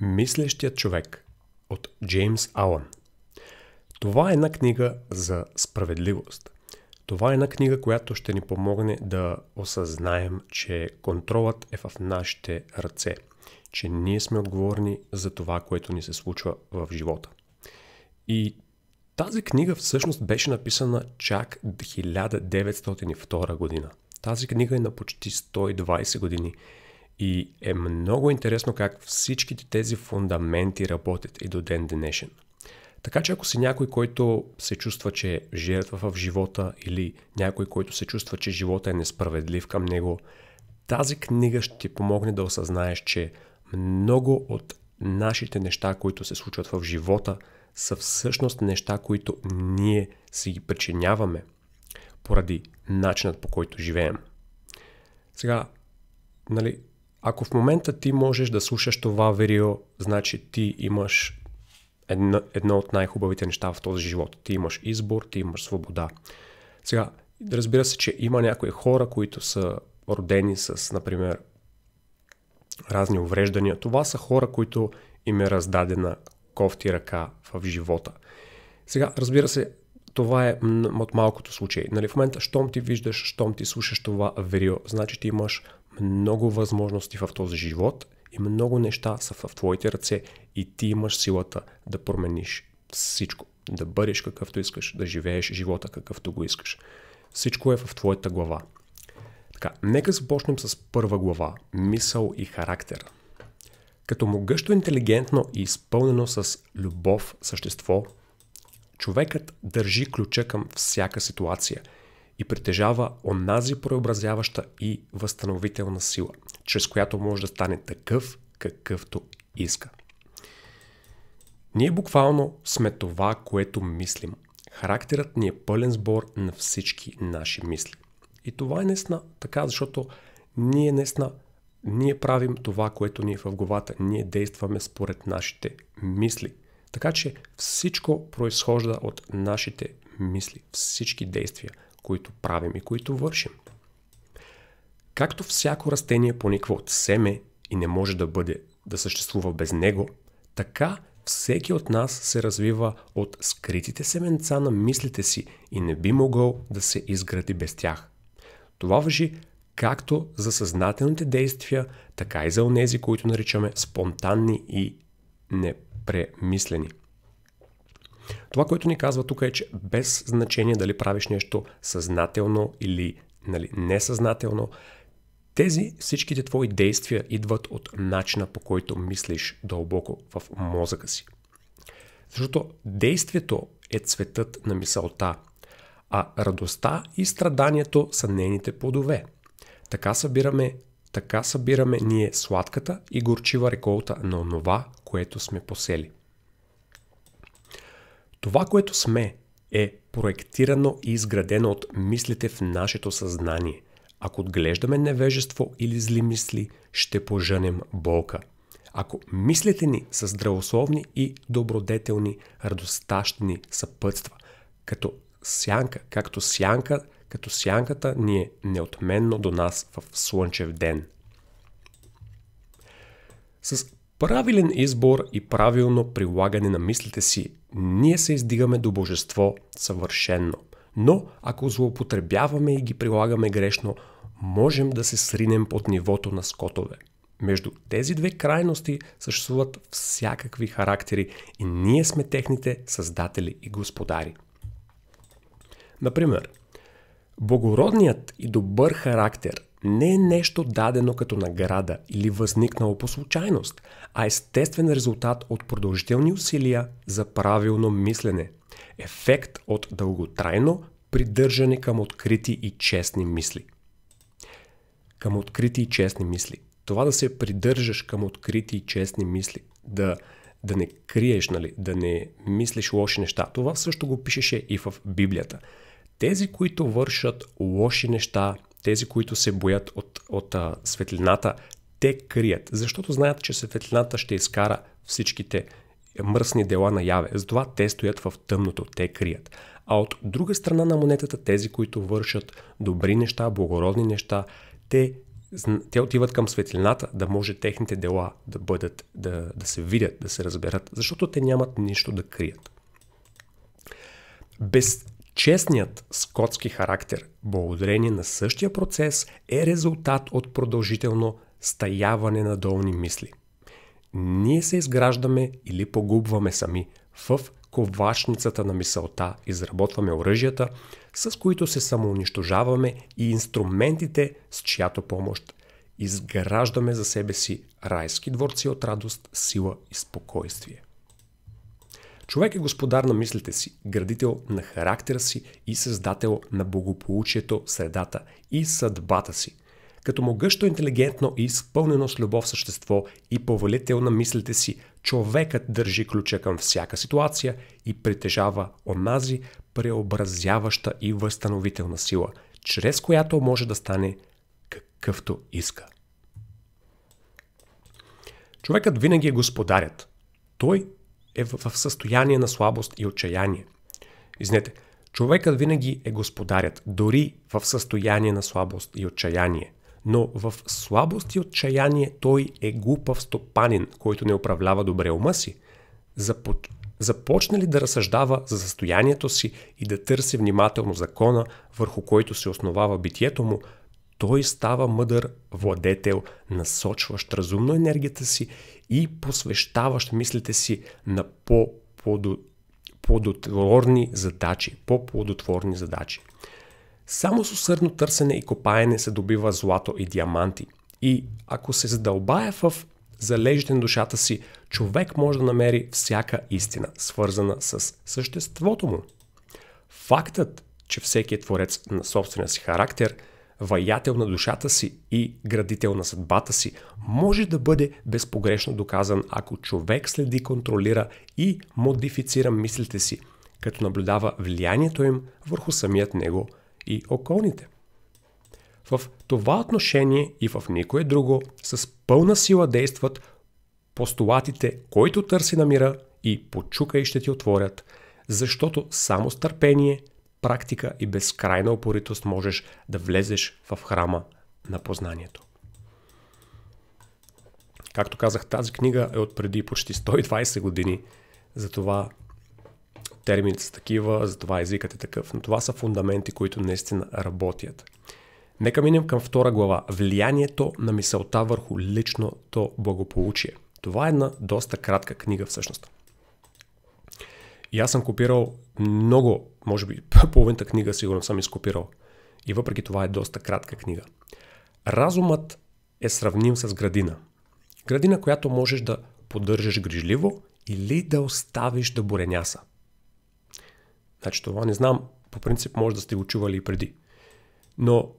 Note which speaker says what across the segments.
Speaker 1: Мислещият човек от Джеймс Алън. Това е една книга за справедливост. Това е една книга, която ще ни помогне да осъзнаем, че контролът е в нашите ръце, че ние сме отговорни за това, което ни се случва в живота. И тази книга всъщност беше написана чак 1902 година. Тази книга е на почти 120 години и е много интересно как всичките тези фундаменти работят и до ден днешен. Така че ако си някой, който се чувства, че е жертва в живота или някой, който се чувства, че живота е несправедлив към него, тази книга ще ти помогне да осъзнаеш, че много от нашите неща, които се случват в живота, са всъщност неща, които ние си ги причиняваме поради начинът, по който живеем. Сега, ако в момента ти можеш да слушаш това видео, значи ти имаш едно от най-хубавите неща в този живот. Ти имаш избор, ти имаш свобода. Сега, разбира се, че има някои хора, които са родени с, например, разни увреждания. Това са хора, които им е раздадена кофти ръка в живота. Сега, разбира се, това е от малкото случаи. В момента, щом ти виждаш, щом ти слушаш това видео, значи ти имаш много възможности в този живот и много неща са в твоите ръце и ти имаш силата да промениш всичко. Да бъдеш какъвто искаш, да живееш живота какъвто го искаш. Всичко е в твоята глава. Така, нека започнем с първа глава – мисъл и характер. Като могъщо, интелигентно и изпълнено с любов същество, човекът държи ключа към всяка ситуация и притежава онази преобразяваща и възстановителна сила, чрез която може да стане такъв, какъвто иска. Ние буквално сме това, което мислим. Характерът ни е пълен сбор на всички наши мисли. И това е наистина така, защото ние правим това, което ни е в главата. Ние действаме според нашите мисли. Така че всичко произхожда от нашите мисли, всички действия, които правим и които вършим. Както всяко растение пониква от семе и не може да съществува без него, така всеки от нас се развива от скритите семенца на мислите си и не би могъл да се изгради без тях. Това важи както за съзнателните действия, така и за онези, които наричаме спонтанни и непремислени. Това, което ни казва тук е, че без значение дали правиш нещо съзнателно или несъзнателно, всичките твои действия идват от начина, по който мислиш дълбоко в мозъка си. Защото действието е цветът на мисълта, а радостта и страданието са нейните плодове. Така събираме ние сладката и горчива реколта на онова, което сме посели. Това, което сме, е проектирано и изградено от мислите в нашето съзнание. Ако отглеждаме невежество или зли мисли, ще пожънем болка. Ако мислите ни са здравословни и добродетелни, радостта ще ни съпътства. Като сянката ни е неотменно до нас в слънчев ден. С правилен избор и правилно прилагане на мислите си, ние се издигаме до божество съвършено. Но ако злоупотребяваме и ги прилагаме грешно, можем да се сринем под нивото на скотове. Между тези две крайности съществуват всякакви характери и ние сме техните създатели и господари. Например, благородният и добър характер не е нещо дадено като награда или възникнало по случайност, а естествен резултат от продължителни усилия за правилно мислене. Ефект от дълготрайно придържане към открити и честни мисли. Към открити и честни мисли. Това да се придържаш към открити и честни мисли, да не криеш, да не мислиш лоши неща. Това също го пишеше и в Библията. Тези, които вършат лоши неща, тези, които се боят от светлината, те крият, защото знаят, че светлината ще изкара всичките мръсни дела наяве. Затова те стоят в тъмното, те крият. А от друга страна на монетата, тези, които вършат добри неща, благородни неща, те те отиват към светлината, да може техните дела да бъдат, да се видят, да се разберат, защото те нямат нищо да крият. Безчестният скотски характер, благодарение на същия процес, е резултат от продължително стаяване на долни мисли. Ние се изграждаме или погубваме сами в ковачницата на мисълта, изработваме оръжията, с които се самоунищожаваме, и инструментите, с чиято помощ изграждаме за себе си райски дворци от радост, сила и спокойствие. Човек е господар на мислите си, градител на характера си и създател на благополучието, средата и съдбата си. Като могъщо, интелигентно и изпълнено с любов същество и повелител на мислите си, човекът държи ключа към всяка ситуация и притежава онази преобразяваща и възстановителна сила, чрез която може да стане какъвто иска. Човекът винаги е господарят. Той е в състояние на слабост и отчаяние. Извинете, човекът винаги е господарят, дори в състояние на слабост и отчаяние. Но в слабост и отчаяние той е глупав стопанин, който не управлява добре ума си. Започне ли да разсъждава за състоянието си и да търси внимателно закона, върху който се основава битието му, той става мъдър владетел, насочващ разумно енергията си и посвещаващ мислите си на по-плодотворни задачи. Само с усърдно търсене и копаене се добива злато и диаманти. И ако се задълбае в залежите на душата си, човек може да намери всяка истина, свързана с съществото му. Фактът, че всеки е творец на собствения си характер, ваятел на душата си и градител на съдбата си, може да бъде безпогрешно доказан, ако човек следи, контролира и модифицира мислите си, като наблюдава влиянието им върху самият него и околните. В това отношение и в никое друго с пълна сила действат постулатите, който търси намира и почукай ще ти отворят, защото само с търпение, практика и безкрайна упоритост можеш да влезеш в храма на познанието. Както казах, тази книга е от преди почти 120 години, затова термините са такива, затова езикът е такъв, но това са фундаменти, които наистина работят. Нека минем към 2 глава. Влиянието на мисълта върху личното благополучие. Това е една доста кратка книга всъщност. И аз съм копирал много, може би половината книга сигурно съм изкопирал. И въпреки това е доста кратка книга. Разумът е сравним с градина. Градина, която можеш да поддържаш грижливо или да оставиш да буреняса. Значи това не знам, по принцип може да сте го чували и преди. Но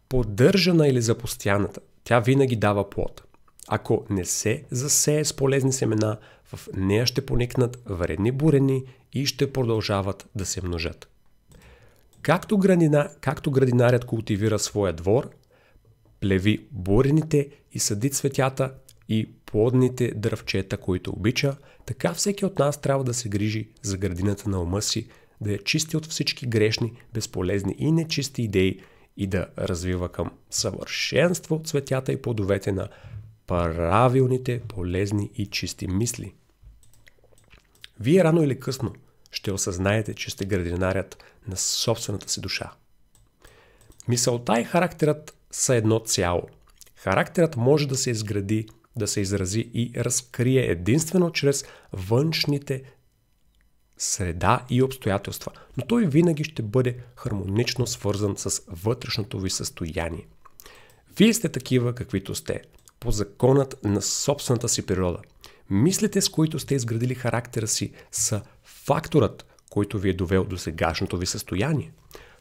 Speaker 1: поддържана или запустяната, тя винаги дава плод. Ако не се засее с полезни семена, в нея ще поникнат вредни бурени и ще продължават да се множат. Както градинарят култивира своя двор, плеви бурените и съди цветята и плодните дръвчета, които обича, така всеки от нас трябва да се грижи за градината на ума си, да я чисти от всички грешни, безполезни и нечисти идеи и да развива към съвършенство цветята и плодовете на правилните, полезни и чисти мисли. Вие рано или късно ще осъзнаете, че сте градинарят на собствената си душа. Мисълта и характерът са едно цяло. Характерът може да се изгради, да се изрази и разкрие единствено чрез външните среда и обстоятелства, но той винаги ще бъде хармонично свързан с вътрешното ви състояние. Вие сте такива, каквито сте, по законът на собствената си природа. Мислите, с които сте изградили характера си, са факторът, който ви е довел до сегашното ви състояние.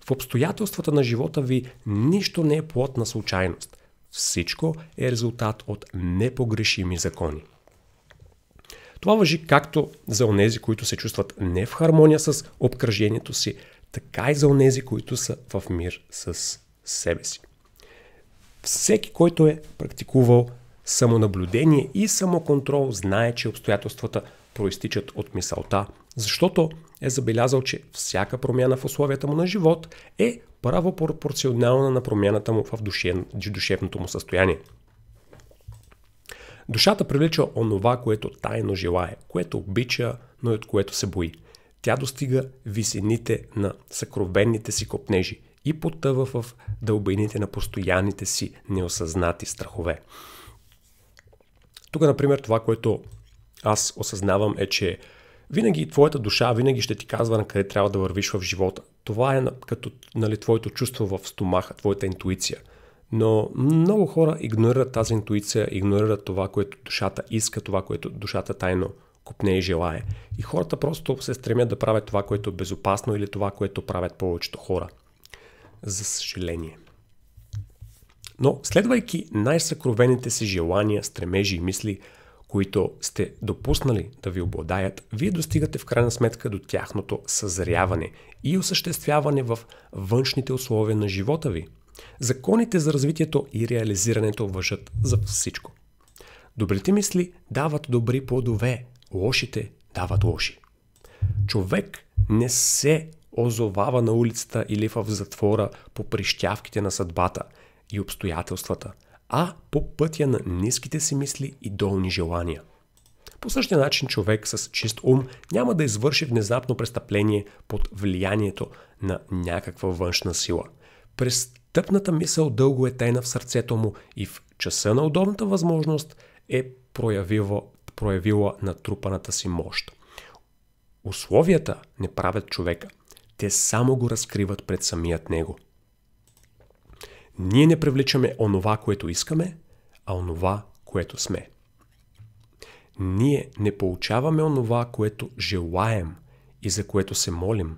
Speaker 1: В обстоятелствата на живота ви нищо не е плод на случайност. Всичко е резултат от непогрешими закони. Това важи както за онези, които се чувстват не в хармония с обкръжението си, така и за онези, които са в мир с себе си. Всеки, който е практикувал самонаблюдение и самоконтрол, знае, че обстоятелствата проистичат от мисълта, защото е забелязал, че всяка промяна в условията му на живот е право пропорционална на промяната му в душевното му състояние. Душата привлича онова, което тайно желае, което обича, но и от което се бои. Тя достига висините на съкровенните си копнежи и потъва в дълбините на постоянните си неосъзнати страхове. Тук, например, това, което аз осъзнавам е, че винаги твоята душа винаги ще ти казва на къде трябва да вървиш в живота. Това е като твоето чувство в стомаха, твоята интуиция. Но много хора игнорират тази интуиция, игнорират това, което душата иска, това, което душата тайно копне и желае. И хората просто се стремят да правят това, което е безопасно или това, което правят повечето хора. За съжаление. Но следвайки най-съкровените си желания, стремежи и мисли, които сте допуснали да ви обладаят, вие достигате в крайна сметка до тяхното съзряване и осъществяване в външните условия на живота ви. Законите за развитието и реализирането важат за всичко. Добрите мисли дават добри плодове, лошите дават лоши. Човек не се озовава на улицата или в затвора по прищявките на съдбата и обстоятелствата, а по пътя на ниските си мисли и долни желания. По същия начин човек с чист ум няма да извърши внезапно престъпление под влиянието на някаква външна сила. Престъпната мисъл дълго е тайна в сърцето му и в часа на удобната възможност е проявила натрупаната си мощ. Условията не правят човека, те само го разкриват пред самият него. Ние не привличаме онова, което искаме, а онова, което сме. Ние не получаваме онова, което желаем и за което се молим,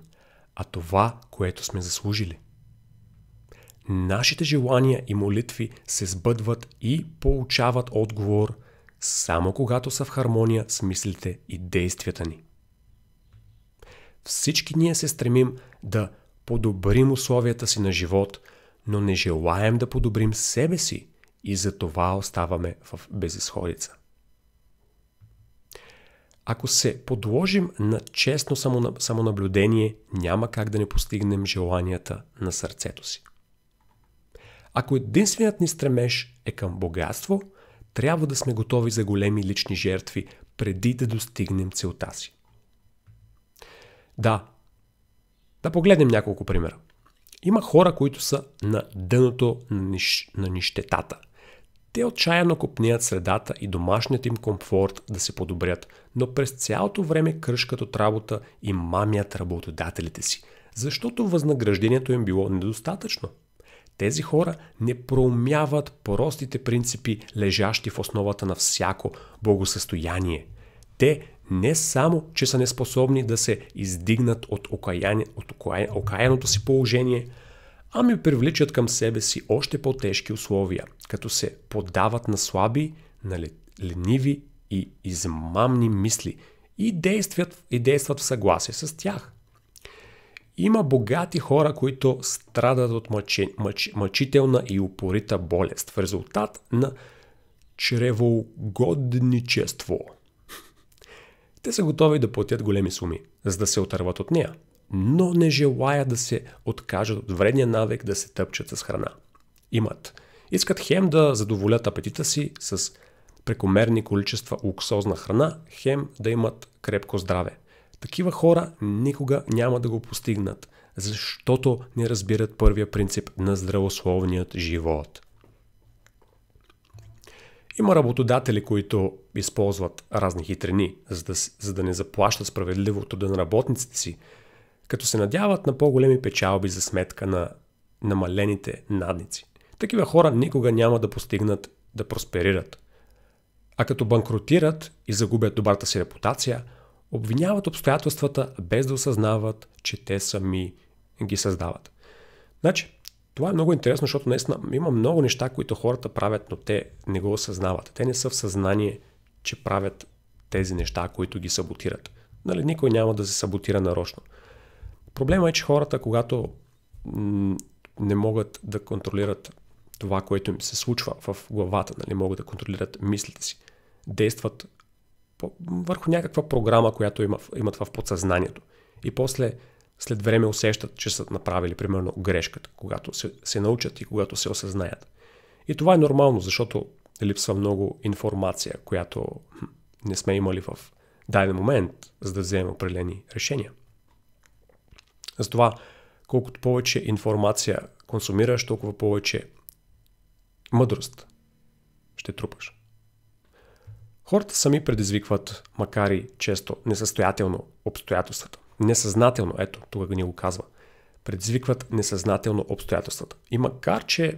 Speaker 1: а това, което сме заслужили. Нашите желания и молитви се сбъдват и получават отговор само когато са в хармония с мислите и действията ни. Всички ние се стремим да подобрим условията си на живот, но не желаем да подобрим себе си и за това оставаме в безизходица. Ако се подложим на честно самонаблюдение, няма как да не постигнем желанията на сърцето си. Ако единственият ни стремеж е към богатство, трябва да сме готови за големи лични жертви преди да достигнем целта си. Да погледнем няколко примера. Има хора, които са на дъното на нищетата. Те отчаяно копнеят средата и домашният им комфорт да се подобрят, но през цялото време кръшкат от работа и мамят работодателите си, защото възнаграждението им било недостатъчно. Тези хора не проумяват простите принципи, лежащи в основата на всяко благосъстояние. Те не само, че са неспособни да се издигнат от окаяното си положение, ами привличат към себе си още по-тежки условия, като се поддават на слаби, на лениви и измамни мисли и действат в съгласие с тях. Има богати хора, които страдат от мъчителна и упорита болест в резултат на чревоугодничество. Те са готови да платят големи суми, за да се отърват от нея, но не желаят да се откажат от вредния навик да се тъпчат с храна. Искат хем да задоволят апетита си с прекомерни количества луксозна храна, хем да имат крепко здраве. Такива хора никога няма да го постигнат, защото не разбират първия принцип на здравословният живот. Има работодатели, които използват разни хитрини, за да не заплащат справедливо труда на работниците си, като се надяват на по-големи печалби за сметка на намалените надници. Такива хора никога няма да постигнат да просперират. А като банкротират и загубят добрата си репутация, обвиняват обстоятелствата без да осъзнават, че те сами ги създават. Значи, това е много интересно, защото наистина има много неща, които хората правят, но те не го осъзнават. Те не са в съзнание, че правят тези неща, които ги саботират. Никой няма да се саботира нарочно. Проблема е, че хората, когато не могат да контролират това, което им се случва в главата, могат да контролират мислите си, действат върху някаква програма, която имат в подсъзнанието. И после след време усещат, че са направили примерно грешката, когато се научат и когато се осъзнаят. И това е нормално, защото липсва много информация, която не сме имали в даден момент, за да вземем определени решения. Затова, колкото повече информация консумираш, толкова повече мъдрост ще трупаш. Хората сами предизвикват, макар и често несъстоятелно, обстоятелствата. Несъзнателно, ето, тук ни го казва. Предизвикват несъзнателно обстоятелствата. И макар че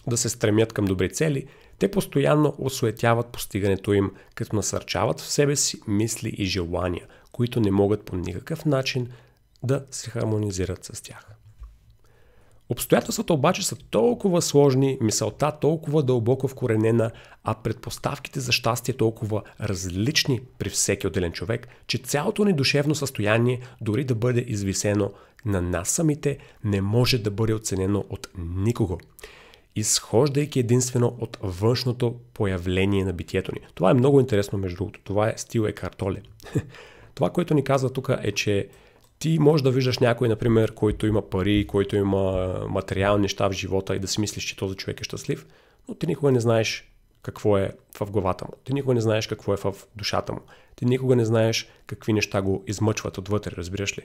Speaker 1: да се стремят към добри цели, те постоянно осуетяват постигането им, като насърчават в себе си мисли и желания, които не могат по никакъв начин да се хармонизират с тях. Обстоятелствата обаче са толкова сложни, мисълта толкова дълбоко вкоренена, а предпоставките за щастие толкова различни при всеки отделен човек, че цялото ни душевно състояние, дори да бъде извисено на нас самите, не може да бъде оценено от никого, изхождайки единствено от външното появление на битието ни. Това е много интересно, между другото. Това е стил Екхарт Толе. Това, което ни казва тук е, че ти можеш да виждаш някой, например, който има пари, който има материални неща в живота и да си мислиш, че този човек е щастлив, но ти никога не знаеш какво е в главата му. Ти никога не знаеш какво е в душата му. Ти никога не знаеш какви неща го измъчват отвътре, разбираш ли?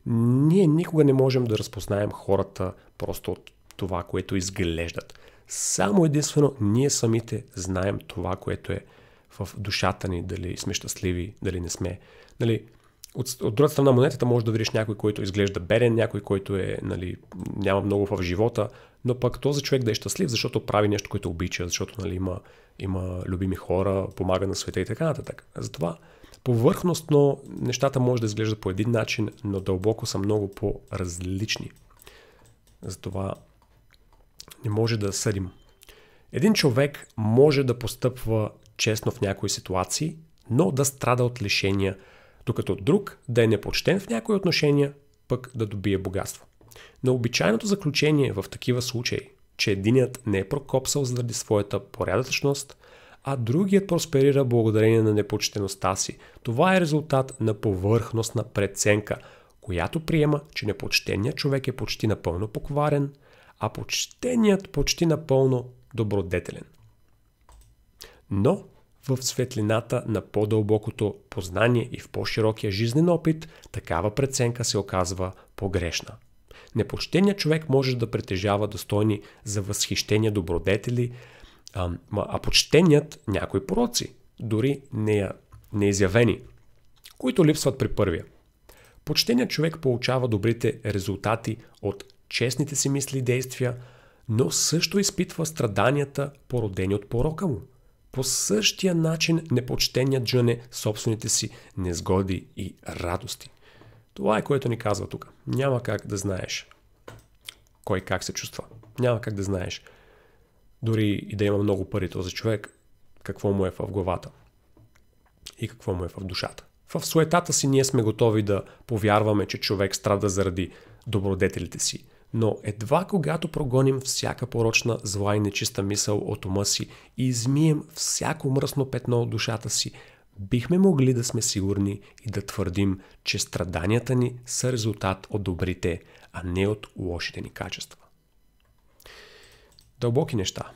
Speaker 1: Ние никога не можем да разпознаем хората просто от това, което изглеждат. Само единствено ние самите знаем това, което е в душата ни, дали сме щастливи, дали не сме. От другата страна на монетата може да видиш някой, който изглежда беден, някой, който няма много в живота, но пък този човек да е щастлив, защото прави нещо, което обича, защото има любими хора, помага на света и така нататък. Затова повърхностно нещата може да изглеждат по един начин, но дълбоко са много по-различни. Затова не може да съдим. Един човек може да постъпва честно в някои ситуации, но да страда от лишения, докато друг да е непочтен в някои отношения, пък да добие богатство. Но обичайното заключение в такива случаи, че единият не е прокопсал заради своята порядъчност, а другият просперира благодарение на непочтеността си. Това е резултат на повърхностна преценка, която приема, че непочтеният човек е почти напълно покварен, а почтеният почти напълно добродетелен. Но в светлината на по-дълбокото познание и в по-широкия жизнен опит, такава преценка се оказва погрешна. Непочтеният човек може да притежава достойни за възхищение добродетели, а почтеният някои пороци, дори неизявени, които липсват при първия. Почтеният човек получава добрите резултати от честните си мисли и действия, но също изпитва страданията, породени от порока му. По същия начин непочтеният жъне собствените си незгоди и радости. Това е, което ни казва тук. Няма как да знаеш кой как се чувства. Няма как да знаеш, дори и да има много пари този човек, какво му е в главата и какво му е в душата. В суетата си ние сме готови да повярваме, че човек страда заради добродетелите си. Но едва когато прогоним всяка порочна, зла и нечиста мисъл от ума си и измием всяко мръсно петно от душата си, бихме могли да сме сигурни и да твърдим, че страданията ни са резултат от добрите, а не от лошите ни качества. Дълбоки неща.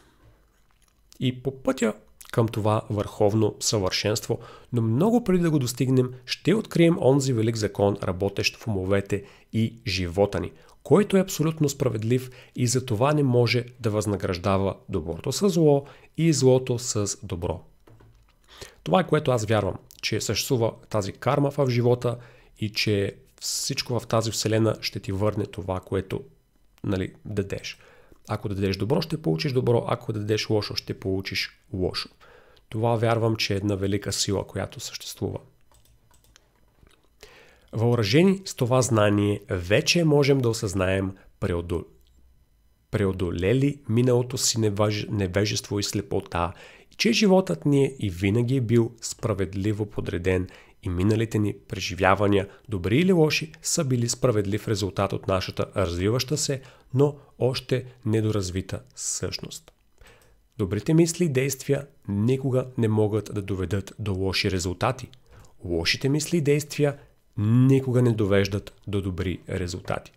Speaker 1: И по пътя към това върховно съвършенство, но много преди да го достигнем, ще открием онзи велик закон, работещ в умовете и живота ни, който е абсолютно справедлив и за това не може да възнаграждава доброто с зло и злото с добро. Това е, което аз вярвам, че съществува тази карма в живота и че всичко в тази вселена ще ти върне това, което дадеш. Ако дадеш добро, ще получиш добро, ако дадеш лошо, ще получиш лошо. Това вярвам, че е една велика сила, която съществува. Въоръжени с това знание, вече можем да осъзнаем преодолели миналото си невежество и слепота, и че животът ни и винаги е бил справедливо подреден и миналите ни преживявания, добри или лоши, са били справедлив резултат от нашата развиваща се, но още недоразвита същност. Добрите мисли и действия никога не могат да доведат до лоши резултати. Лошите мисли и действия никога не довеждат до добри резултати.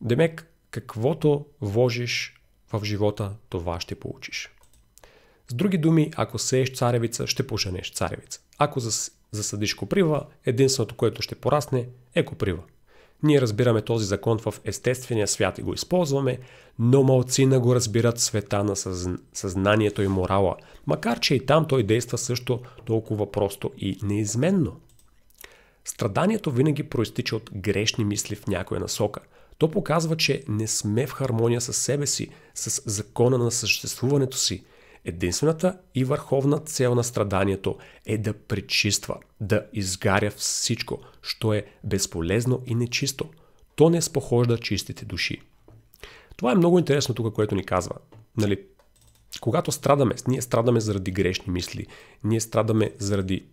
Speaker 1: Демек, каквото вложиш в живота, това ще получиш. С други думи, ако сееш царевица, ще поженеш царевица. Ако засадиш коприва, единственото, което ще порасне, е коприва. Ние разбираме този закон в естествения свят и го използваме, но малцина го разбират в света на съзнанието и морала, макар че и там той действа също толкова просто и неизменно. Страданието винаги проистича от грешни мисли в някоя насока. То показва, че не сме в хармония с себе си, с закона на съществуването си. Единствената и върховна цел на страданието е да пречиства, да изгаря всичко, що е безполезно и нечисто. То не спохожда чистите души. Това е много интересно тук, което ни казва. Когато страдаме, ние страдаме заради грешни мисли, ние страдаме заради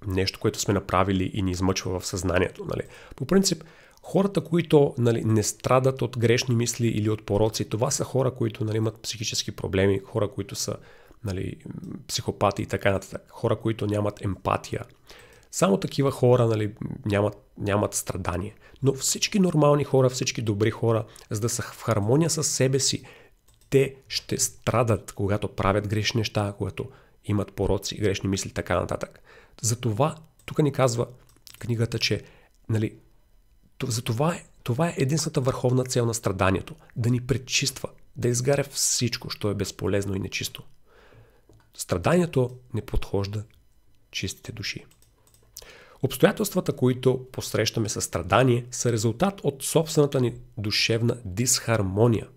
Speaker 1: нещо, което сме направили и ни измъчва в съзнанието. По принцип, хората, които не страдат от грешни мисли или от пороци, това са хора, които имат психически проблеми, хора, които са психопати и така нататък, хора, които нямат емпатия. Само такива хора нямат страдание. Но всички нормални хора, всички добри хора, за да са в хармония с себе си, те ще страдат, когато правят грешни неща, когато имат пороци, грешни мисли и така нататък. Затова тук ни казва книгата, че това е единствената върховна цел на страданието. Да ни пречиства, да изгаря всичко, що е безполезно и нечисто. Страданието не подхожда чистите души. Обстоятелствата, които посрещаме със страдание, са резултат от собствената ни душевна дисхармония.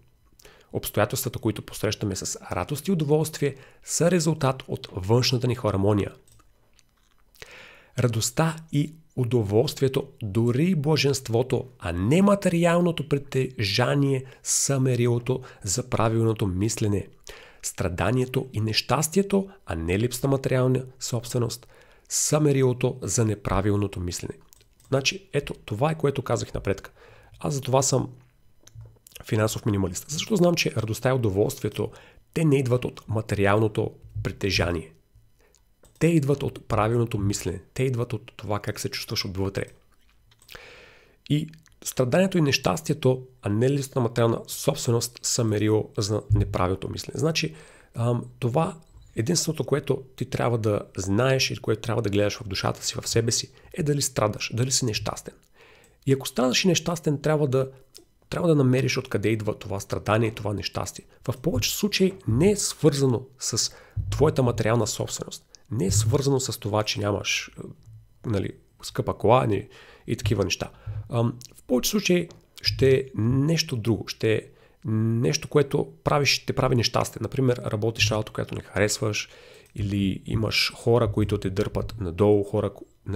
Speaker 1: Обстоятелствата, които посрещаме с радост и удоволствие, са резултат от външната ни хармония. Радостта и удоволствието, дори и блаженството, а не материалното притежание са мерилото за правилното мислене. Страданието и нещастието, а не липсата материална собственост, са мерилото за неправилното мислене. Значи, ето, това е което казах напредка. Аз за това съм финансов минималист. Защото знам, че радостта и удоволствието, те не идват от материалното притежание. Те идват от правилното мислене. Те идват от това как се чувстваш отвътре. И страданието и нещастието, а не липсата на материална собственост, са мерило за неправилното мислене. Значи, това единственото, което ти трябва да знаеш и което трябва да гледаш в душата си, в себе си, е дали страдаш, дали си нещастен. И ако страдаш и нещастен, трябва да намериш откъде идва това страдание и това нещастие. В повече случаи не е свързано с твоята материална собственост. Не е свързано с това, че нямаш скъпа кола и такива неща. В повече случаи ще е нещо друго. Ще е нещо, което те прави нещастен. Например, работиш работа, която не харесваш, или имаш хора, които те дърпат надолу, хора,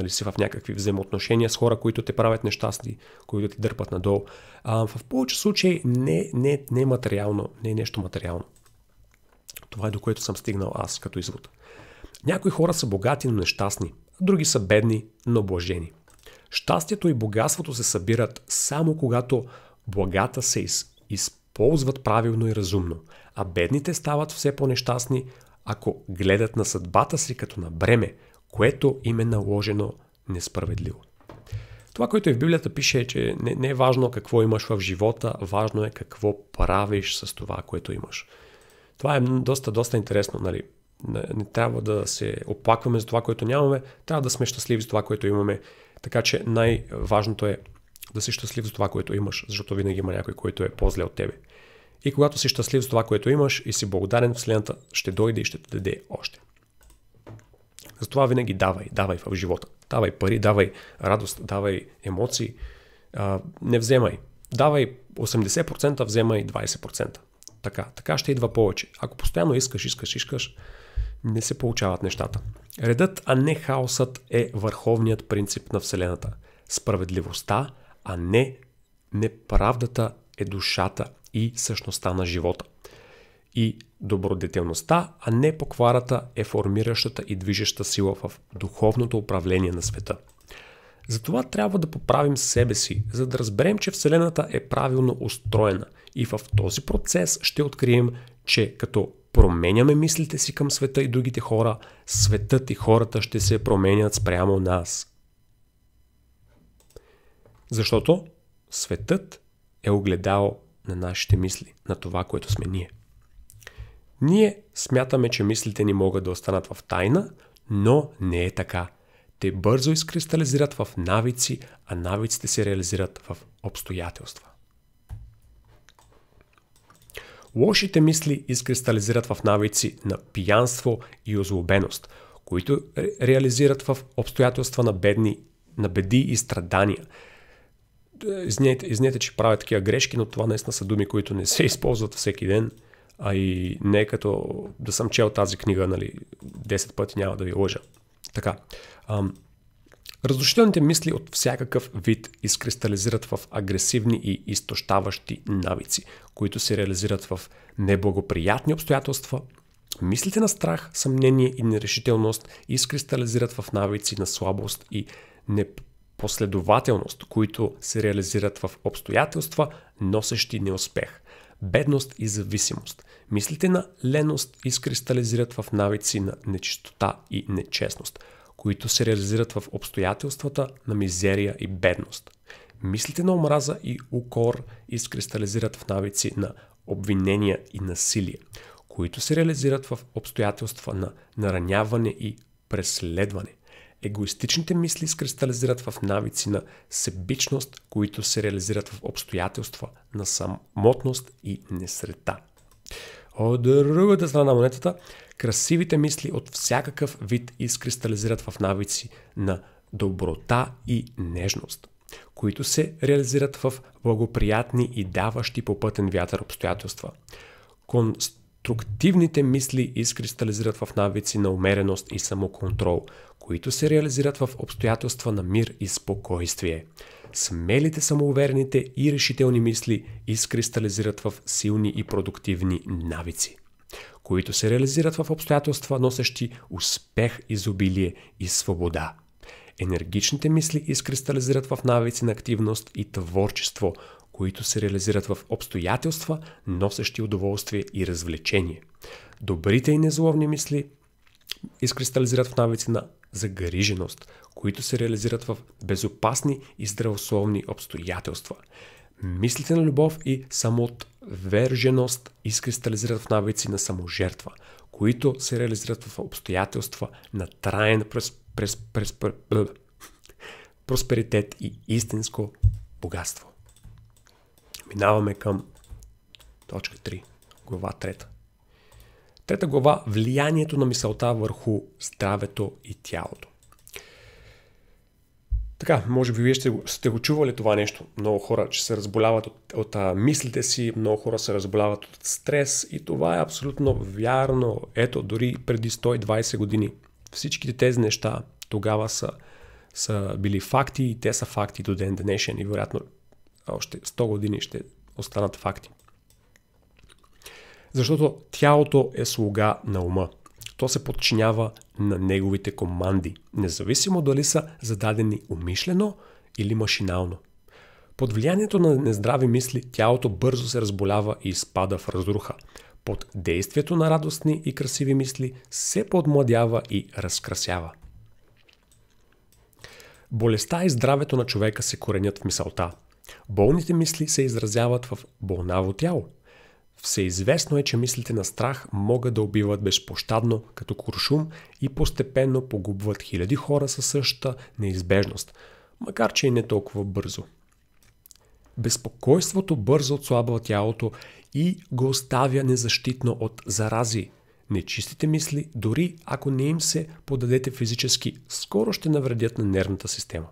Speaker 1: си в някакви взаимоотношения с хора, които те правят нещастни, които те дърпат надолу. В повече случаи не е материално, не е нещо материално. Това е до което съм стигнал аз като извод. Някои хора са богати, но нещастни, а други са бедни, но блажени. Щастието и богатството се събират само когато благата се използват правилно и разумно, а бедните стават все по-нещастни, ако гледат на съдбата си като на бреме, което им е наложено несправедливо. Това, което в Библията пише, е, че не е важно какво имаш в живота, важно е какво правиш с това, което имаш. Това е доста интересно, нали? Не трябва да се оплакваме за това, което нямаме, трябва да сме щастливи за това, което имаме. Така че най-важното е да си щастлив за това, което имаш, защото винаги има някой, който е по-зле от тебе. И когато си щастлив за това, което имаш и си благодарен, Вселената ще дойде и ще те даде още. Затова винаги давай в живота. Давай пари, давай радост, давай емоции. Не вземай. Давай 80%, вземай 20%. Така ще идва повече. Ако постоянно искаш, не се получават нещата. Редът, а не хаосът е върховният принцип на Вселената. Справедливостта, а не неправдата е душата и същността на живота. И добродетелността, а не покварата е формиращата и движеща сила в духовното управление на света. Затова трябва да поправим себе си, за да разберем, че Вселената е правилно устроена и в този процес ще открием, че като променяме мислите си към света и другите хора, светът и хората ще се променят спрямо нас. Защото светът е огледало на нашите мисли, на това, което сме ние. Ние смятаме, че мислите ни могат да останат в тайна, но не е така. Те бързо изкристализират в навици, а навиците се реализират в обстоятелства. Лошите мисли изкристализират в навици на пиянство и озлобеност, които реализират в обстоятелства на беди и страдания. Извинете, че правя такива грешки, но това наистина са думи, които не се използват всеки ден, а и не е като да съм чел тази книга, 10 пъти, няма да ви лъжа. Така. Разрушителните мисли от всякакъв вид изкристализират в агресивни и изтощаващи навици, които се реализират в неблагоприятни обстоятелства. Мислите на страх, съмнение и нерешителност изкристализират в навици на слабост и непоследователност, които се реализират в обстоятелства, носещи неуспех. Бедност и зависимост. Мислите на леност изкристализират в навици на нечистота и нечестност, които се реализират в обстоятелствата на мизерия и бедност. Мислите на омраза и укор изкристализират в навици на обвинения и насилие, които се реализират в обстоятелства на нараняване и преследване. Егоистичните мисли изкристализират в навици на себичност, които се реализират в обстоятелства на самотност и несрета. От другата страна на монетата, красивите мисли от всякакъв вид изкристализират в навици на доброта и нежност, които се реализират в благоприятни и даващи попътен вятър обстоятелства. Конструктивните мисли изкристализират в навици на умереност и самоконтрол, които се реализират в обстоятелства на мир и спокойствие. Смелите, самоуверените и решителни мисли изкристализират в силни и продуктивни навици, които се реализират в обстоятелства, носещи успех, изобилие и свобода. Енергичните мисли изкристализират в навици на активност и творчество, които се реализират в обстоятелства, носещи удоволствие и развлечение. Добрите и незловни мисли изкристализират в навици на загриженост, които се реализират в безопасни и здравословни обстоятелства. Мислите на любов и самоотверженост изкристализират в навици на саможертва, които се реализират в обстоятелства на траен просперитет и истинско богатство. Минаваме към точка 3, глава 3. Трета глава – влиянието на мисълта върху здравето и тялото. Така, може би вие сте го чували това нещо. Много хора, че се разболяват от мислите си, много хора се разболяват от стрес и това е абсолютно вярно. Ето, дори преди 120 години всичките тези неща тогава са били факти и те са факти до ден днешен и вероятно още 100 години ще останат факти. Защото тялото е слуга на ума. То се подчинява на неговите команди, независимо дали са зададени умишлено или машинално. Под влиянието на нездрави мисли, тялото бързо се разболява и изпада в разруха. Под действието на радостни и красиви мисли се подмладява и разкрасява. Болестта и здравето на човека се коренят в мисълта. Болните мисли се изразяват в болнаво тяло. Всеизвестно е, че мислите на страх могат да убиват безпощадно като куршум и постепенно погубват хиляди хора със същата неизбежност, макар че и не толкова бързо. Безпокойството бързо отслабва тялото и го оставя незащитно от зарази. Нечистите мисли, дори ако не им се подадете физически, скоро ще навредят на нервната система.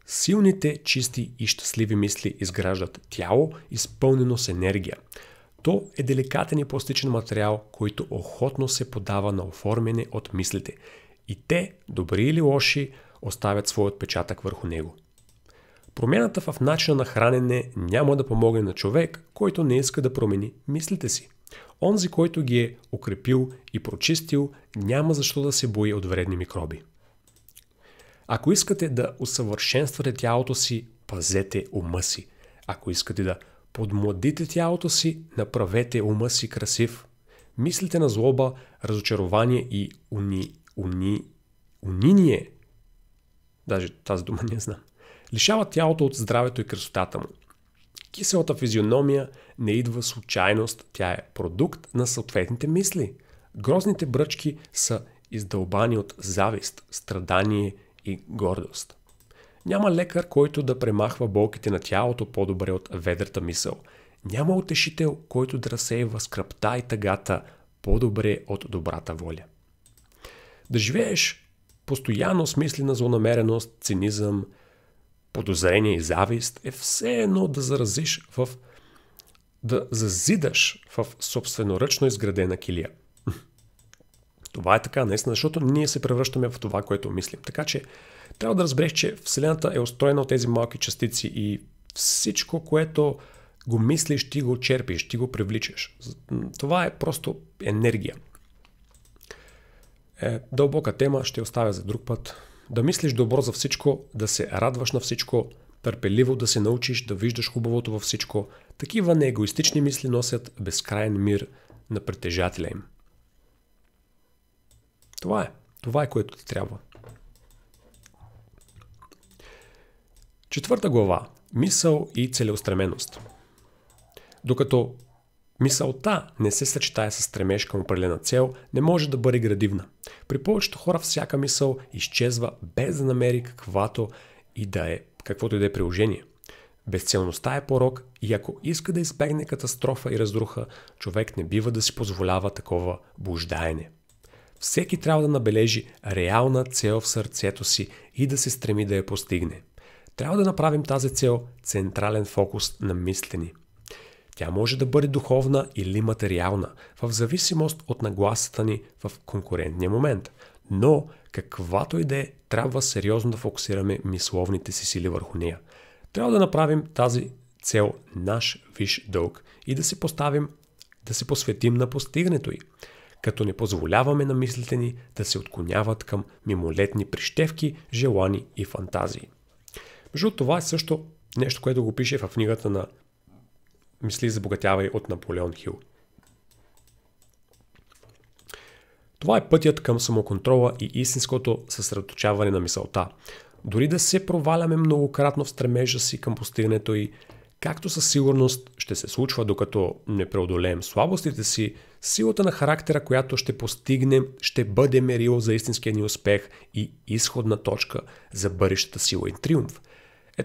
Speaker 1: Силните, чисти и щастливи мисли изграждат тяло, изпълнено с енергия. То е деликатен и пластичен материал, който охотно се подава на оформяне от мислите. И те, добри или лоши, оставят своят отпечатък върху него. Промяната в начина на хранене няма да помогне на човек, който не иска да промени мислите си. Онзи, който ги е укрепил и прочистил, няма защо да се бои от вредни микроби. Ако искате да усъвършенствате тялото си, пазете ума си. Ако искате да подмладите тялото си, направете ума си красив. Мислите на злоба, разочарование и униние, даже тази дума не знам, Лишават тялото от здравето и красотата му. Киселата физиономия не идва случайност, тя е продукт на съответните мисли. Грозните бръчки са издълбани от завист, страдание и гордост. Няма лекар, който да премахва болките на тялото по-добре от ведрата мисъл. Няма утешител, който да разсейва скръбта и тъгата по-добре от добрата воля. Да живееш постоянно с мисли на злонамереност, цинизъм, подозрение и завист е все едно да зазидаш в собственоръчно изградена килия. Това е така, наистина, защото ние се превръщаме в това, което мислим. Така че трябва да разбереш, че Вселената е устроена от тези малки частици и всичко, което го мислиш, ти го черпиш, ти го привличаш. Това е просто енергия. Дълбока тема, ще оставя за друг път. Да мислиш добро за всичко, да се радваш на всичко, търпеливо да се научиш да виждаш хубавото във всичко. Такива неегоистични мисли носят безкрайен мир на притежателя им. Това е което ти трябва. 4 глава. Мисъл и целеустременост. Докато мисълта не се съчетае с стремеж към определена цел, не може да бъде градивна. При повечето хора всяка мисъл изчезва без да намери каквото и да е приложение. Безцелността е порок и ако иска да избегне катастрофа и разруха, човек не бива да си позволява такова блуждаене. Всеки трябва да набележи реална цел в сърцето си и да се стреми да я постигне. Трябва да направим тази цел централен фокус на мислене. Тя може да бъде духовна или материална, в зависимост от нагласата ни в конкурентния момент. Но, каквато и да е, трябва сериозно да фокусираме мисловните си сили върху нея. Трябва да направим тази цел наш висш дълг и да се посветим на постигането й, като не позволяваме на мислите ни да се отклоняват към мимолетни прищевки, желани и фантазии. Между това е също нещо, което го пише в книгата на Мисли забогатявай от Наполеон Хил. Това е пътят към самоконтрола и истинското съсредоточаване на мисълта. Дори да се проваляме многократно в стремежа си към постигането й, както със сигурност ще се случва, докато не преодолеем слабостите си, силата на характера, която ще постигнем, ще бъде мерило за истинския ни успех и изходна точка за бъдещата сила и триумф.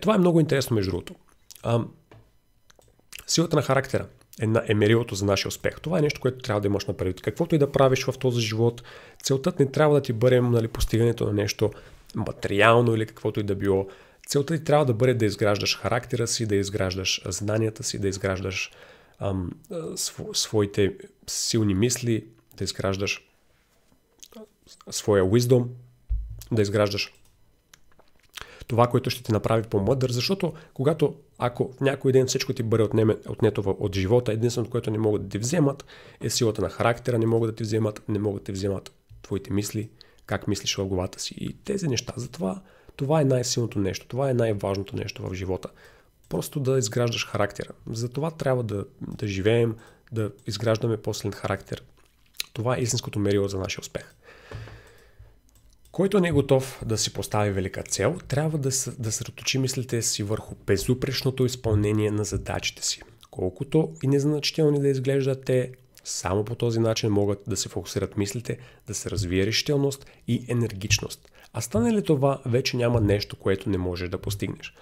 Speaker 1: Това е много интересно между другото. Силата на характера е мерилото за нашия успех. Това е нещо, което трябва да имаш направи. Каквото и да правиш в този живот, целта не трябва да ти бъде постигането на нещо материално или каквото и да било. Целта ти трябва да бъде да изграждаш характера си, да изграждаш знанията си, да изграждаш своите силни мисли, да изграждаш своя wisdom, да изграждаш това, което ще ти направи по-мъдър, защото ако някой ден всичко ти бъде отнето от живота, единственото, което не могат да ти вземат, е силата на характера, не могат да ти вземат твоите мисли, как мислиш в главата си и тези неща. Затова това е най-силното нещо, това е най-важното нещо в живота. Просто да изграждаш характера. Затова трябва да живеем, да изграждаме по-силен характер. Това е истинското мерило за нашия успех. Който не е готов да си постави велика цел, трябва да съсредоточи мислите си върху безупречното изпълнение на задачите си. Колкото и незначителни да изглеждат те, само по този начин могат да се фокусират мислите, да се развие решителност и енергичност. А стане ли това, вече няма нещо, което не можеш да постигнеш.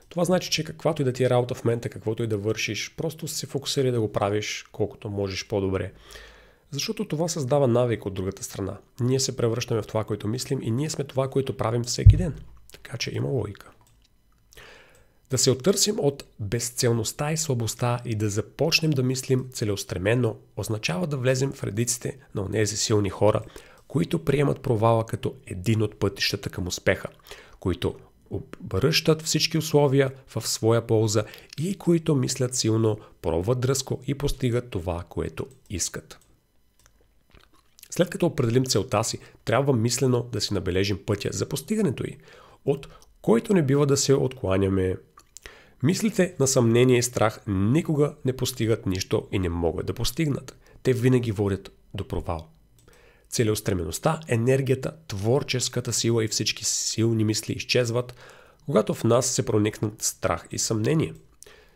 Speaker 1: Това значи, че каквато и да ти е работа в момента, каквото и да вършиш, просто се фокусирай да го правиш колкото можеш по-добре. Защото това създава навик от другата страна. Ние се превръщаме в това, което мислим и ние сме това, което правим всеки ден. Така че има логика. Да се оттърсим от безцелността и слабостта и да започнем да мислим целеустременно, означава да влезем в редиците на онези силни хора, които приемат провала като един от пътищата към успеха, които обръщат всички условия в своя полза и които мислят силно, пробват дръзко и постигат това, което искат. След като определим целта си, трябва мислено да си набележим пътя за постигането й, от който не бива да се откланяме. Мислите на съмнение и страх никога не постигат нищо и не могат да постигнат. Те винаги водят до провал. Целеустремеността, енергията, творческата сила и всички силни мисли изчезват, Когато в нас се проникнат страх и съмнение.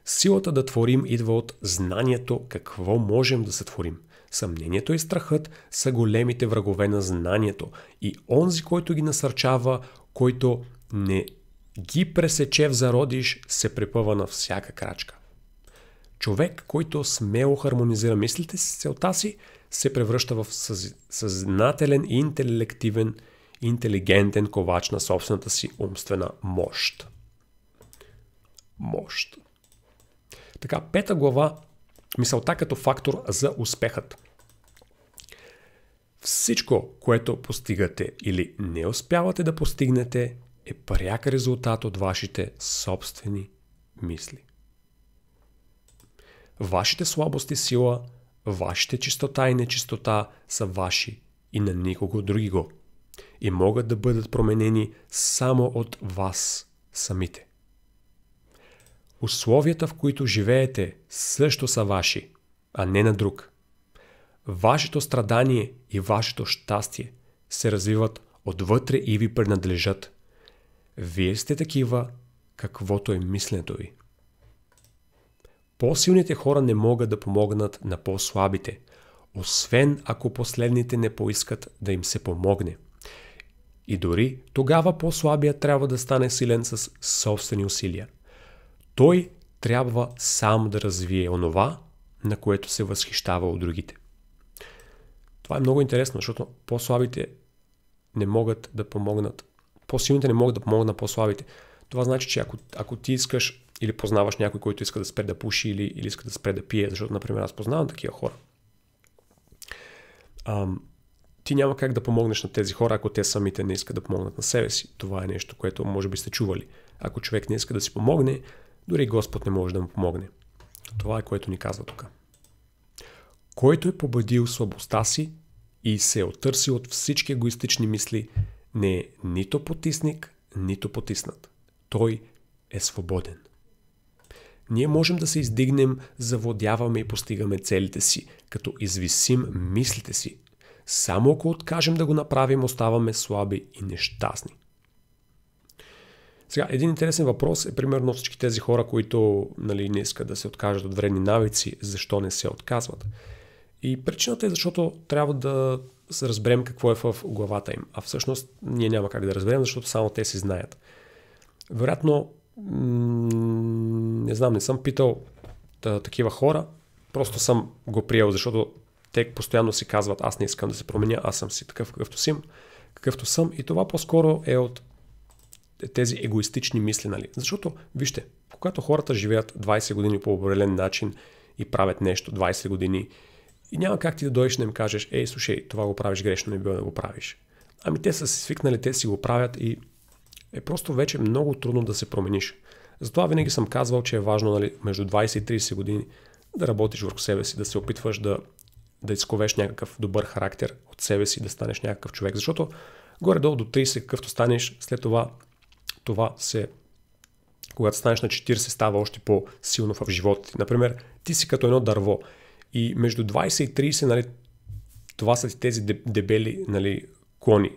Speaker 1: Силата да творим идва от знанието какво можем да сътворим. Съмнението и страхът са големите врагове на знанието и онзи, който ги насърчава, който не ги пресече в зародиш, се препъва на всяка крачка. Човек, който смело хармонизира мислите си с целта си, се превръща в съзнателен и интелигентен ковач на собствената си умствена мощ. Така, 5 глава, мисълта като фактор за успехът. Всичко, което постигате или не успявате да постигнете, е пряк резултат от вашите собствени мисли. Вашите слабости, сила, вашите чистота и нечистота са ваши и на никого другиго и могат да бъдат променени само от вас самите. Условията, в които живеете, също са ваши, а не на друг. Вашето страдание и вашето щастие се развиват отвътре и ви принадлежат. Вие сте такива, каквото е мисленето ви. По-силните хора не могат да помогнат на по-слабите, освен ако последните не поискат да им се помогне. И дори тогава по-слабият трябва да стане силен с собствени усилия. Той трябва сам да развие онова, на което се възхищава от другите. Това е много интересно, защото по-слабите не могат да помогнат. По-силните не могат да помогнат на по-слабите. Това значи, че ако ти искаш или познаваш някой, който иска да спре да пуши или иска да спре да пие, защото, например, аз познавам такива хора, ти няма как да помогнеш на тези хора, ако те самите не искат да помогнат на себе си. Това е нещо, което може би сте чували. Ако човек не иска да си помогне, дори Господ не може да му помогне. Това е, което ни казва тук. Който е победил слабостта си и се е отърсил от всички егоистични мисли, не е нито потисник, нито потиснат. Той е свободен. Ние можем да се издигнем, завладяваме и постигаме целите си, като извисим мислите си. Само ако откажем да го направим, оставаме слаби и нещастни. Сега, един интересен въпрос е примерно всички тези хора, които не искат да се откажат от вредни навици, защо не се отказват. И причината е, защото трябва да се разберем какво е в главата им. А всъщност ние няма как да разберем, защото само те си знаят. Вероятно, не знам, не съм питал такива хора, просто съм го приел, защото те постоянно си казват, аз не искам да се променя, аз съм си такъв какъвто съм. И това по-скоро е от тези егоистични мисли, нали? Защото, вижте, когато хората живеят 20 години по определен начин и правят нещо 20 години и няма как ти да дойдеш да им кажеш, ей, слушай, това го правиш грешно, не било да го правиш. Ами те са си свикнали, те си го правят и е просто вече много трудно да се промениш. Затова винаги съм казвал, че е важно между 20 и 30 години да работиш върху себе си, да се опитваш да изковеш някакъв добър характер от себе си, да станеш някакъв човек. Защото горе-долу до 30, какъвто станеш, след това когато станеш на 40, става още по-силно в живота ти. Например, ти си като едно дърво и между 20 и 30, това са тези дебели клони,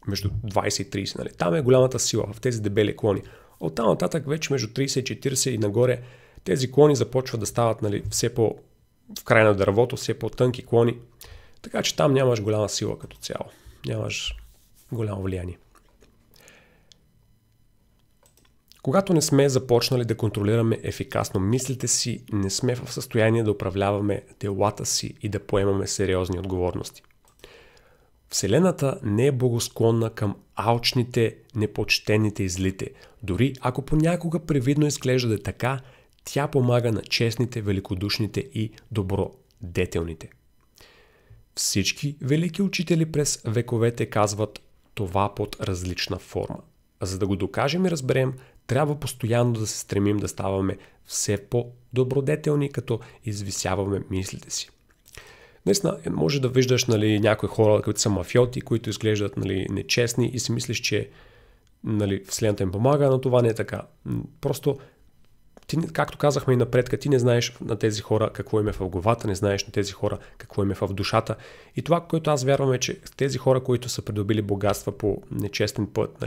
Speaker 1: между 20 и 30. Там е голямата сила, в тези дебели клони. Оттам нататък вече между 30 и 40 и нагоре тези клони започват да стават все в края на дървото, все по-тънки клони. Така че там нямаш голяма сила като цяло. Нямаш голямо влияние. Когато не сме започнали да контролираме ефикасно мислите си, не сме в състояние да управляваме делата си и да поемаме сериозни отговорности. Вселената не е благосклонна към алчните, непочтените и злите. Дори ако понякога привидно изглежда да е така, тя помага на честните, великодушните и добродетелните. Всички велики учители през вековете казват това под различна форма. А за да го докажем и разберем, трябва постоянно да се стремим да ставаме все по-добродетелни, като извисяваме мислите си. Наистина, може да виждаш някои хора, които са мафиоти, които изглеждат нечестни и си мислиш, че Вселената им помага, но това не е така. Просто, ти, както казахме и напред, ти не знаеш на тези хора какво им е в главата, не знаеш на тези хора какво им е в душата. И това, което аз вярвам е, че тези хора, които са придобили богатства по нечестен път,